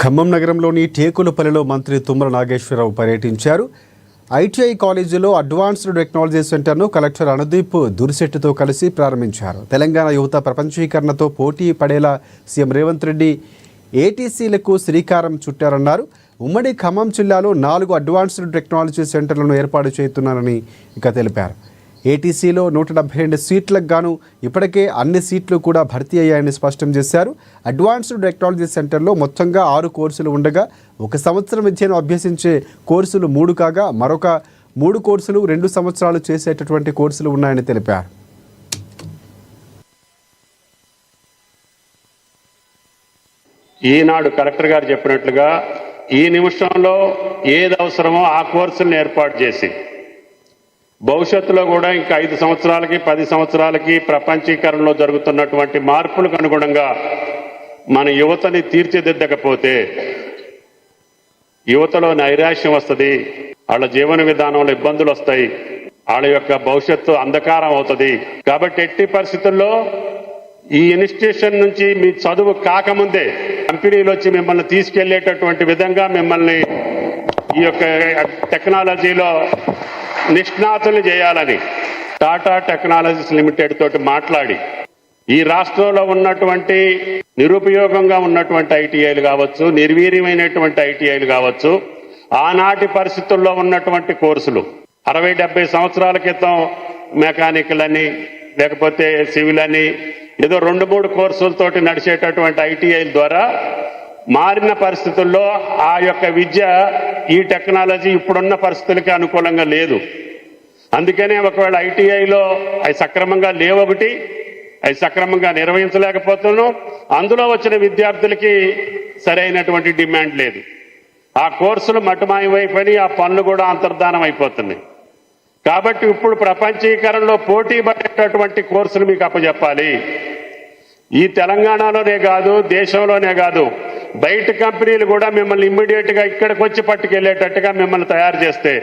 ఖమ్మం నగరంలోని టేకులపల్లిలో మంత్రి తుమ్మల నాగేశ్వరరావు పర్యటించారు. ఐటీఐ కాలేజీలో అడ్వాన్స్డ్ టెక్నాలజీ సెంటర్ను కలెక్టర్ అనుదీప్ దురిశెట్టితో కలిసి ప్రారంభించారు. తెలంగాణ యువత ప్రపంచీకరణతో పోటీ పడేలా సీఎం రేవంత్ రెడ్డి ఏటీసీలకు శ్రీకారం చుట్టారన్నారు. ఉమ్మడి ఖమ్మం జిల్లాలో 4 అడ్వాన్స్డ్ టెక్నాలజీ సెంటర్లను ఏర్పాటు చేస్తున్నారని తెలిపారు. ఏటీసీలో 172 సీట్లకు గాను ఇప్పటికే అన్ని సీట్లు కూడా భర్తీ అయ్యాయని స్పష్టం చేశారు. అడ్వాన్స్డ్ టెక్నాలజీ సెంటర్లో మొత్తంగా 6 కోర్సులు ఉండగా 1 సంవత్సరం విద్యను అభ్యసించే కోర్సులు 3 కాగా మరొక 3 కోర్సులు 2 సంవత్సరాలు చేసేటటువంటి కోర్సులు ఉన్నాయని తెలిపారు. ఈనాడు కలెక్టర్ గారు చెప్పినట్లుగా ఈ నిమిషంలో ఏది అవసరమో ఆ కోర్సులను ఏర్పాటు చేసి భవిష్యత్తులో కూడా ఇంకా 5 సంవత్సరాలకి 10 సంవత్సరాలకి ప్రపంచీకరణలో జరుగుతున్నటువంటి మార్పులకు అనుగుణంగా మన యువతని తీర్చిదిద్దకపోతే యువతలో నైరాశ్యం వస్తుంది, వాళ్ళ జీవన విధానంలో ఇబ్బందులు వస్తాయి, వాళ్ళ యొక్క భవిష్యత్తు అంధకారం అవుతుంది. కాబట్టి ఎట్టి పరిస్థితుల్లో ఈ ఇన్స్టిట్యూషన్ నుంచి మీ చదువు కాకముందే కంపెనీలు వచ్చి మిమ్మల్ని తీసుకెళ్లేటటువంటి విధంగా మిమ్మల్ని ఈ యొక్క టెక్నాలజీలో నిష్ణాతులు చేయాలని టాటా టెక్నాలజీస్ లిమిటెడ్ తోటి మాట్లాడి ఈ రాష్ట్రంలో ఉన్నటువంటి నిరుపయోగంగా ఉన్నటువంటి ఐటీఐలు కావచ్చు, నిర్వీర్యమైనటువంటి ఐటీఐలు కావచ్చు, ఆనాటి పరిస్థితుల్లో ఉన్నటువంటి కోర్సులు 60-70 సంవత్సరాల క్రితం మెకానికల్ అని లేకపోతే సివిల్ అని ఏదో 2-3 కోర్సులతోటి నడిచేటటువంటి ఐటీఐల ద్వారా మారిన పరిస్థితుల్లో ఆ యొక్క విద్య ఈ టెక్నాలజీ ఇప్పుడున్న పరిస్థితులకి అనుకూలంగా లేదు. అందుకనే ఒకవేళ ఐటీఐలో అవి సక్రమంగా లేవొకటి, అవి సక్రమంగా నిర్వహించలేకపోతున్నాం, అందులో వచ్చిన విద్యార్థులకి సరైనటువంటి డిమాండ్ లేదు. ఆ కోర్సులు మటుమాయమైపోయి ఆ పనులు కూడా అంతర్ధానం అయిపోతున్నాయి. కాబట్టి ఇప్పుడు ప్రపంచీకరణలో పోటీ పడేటటువంటి కోర్సులు మీకు అప్పచెప్పాలి. ఈ తెలంగాణలోనే కాదు, దేశంలోనే కాదు, బయట కంపెనీలు కూడా మిమ్మల్ని ఇమ్మీడియట్ గా ఇక్కడికి వచ్చి పట్టుకెళ్లేటట్టుగా మిమ్మల్ని తయారు చేస్తే